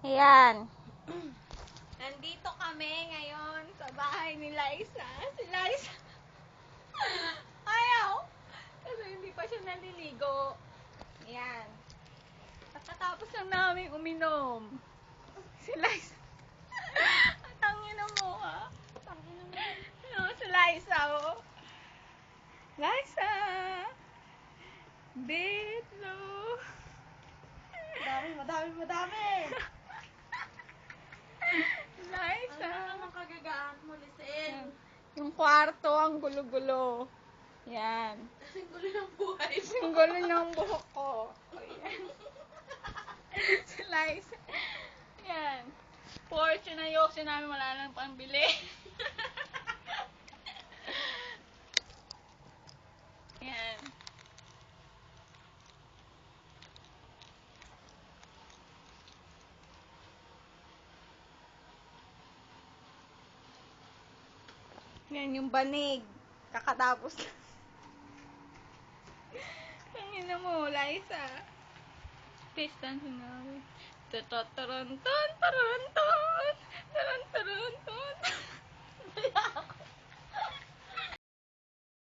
Ayan. Nandito kami ngayon sa bahay ni Liza. Si Liza. Ayaw. Kasi hindi pa siya naliligo. Ayan. Pagkatapos lang namin uminom. Si Liza. Tangin na mo, ha? Tangin na mo. No, si Liza, oh. Liza. Dito. Madami! Liza. Ano naman kagagaan mo, Lisel? Yung kwarto, ang gulo-gulo. Yan. Ang gulo ng buhay mo. Ang gulo ng buhok ko. Ayan. Si Liza. Yan. Fortune na yok namin, wala nang pambili. Yan. Yan yung banig. Kakatapos lang. Tangina mo, Liza. Please, dancing na. Tatarantan, tarantan.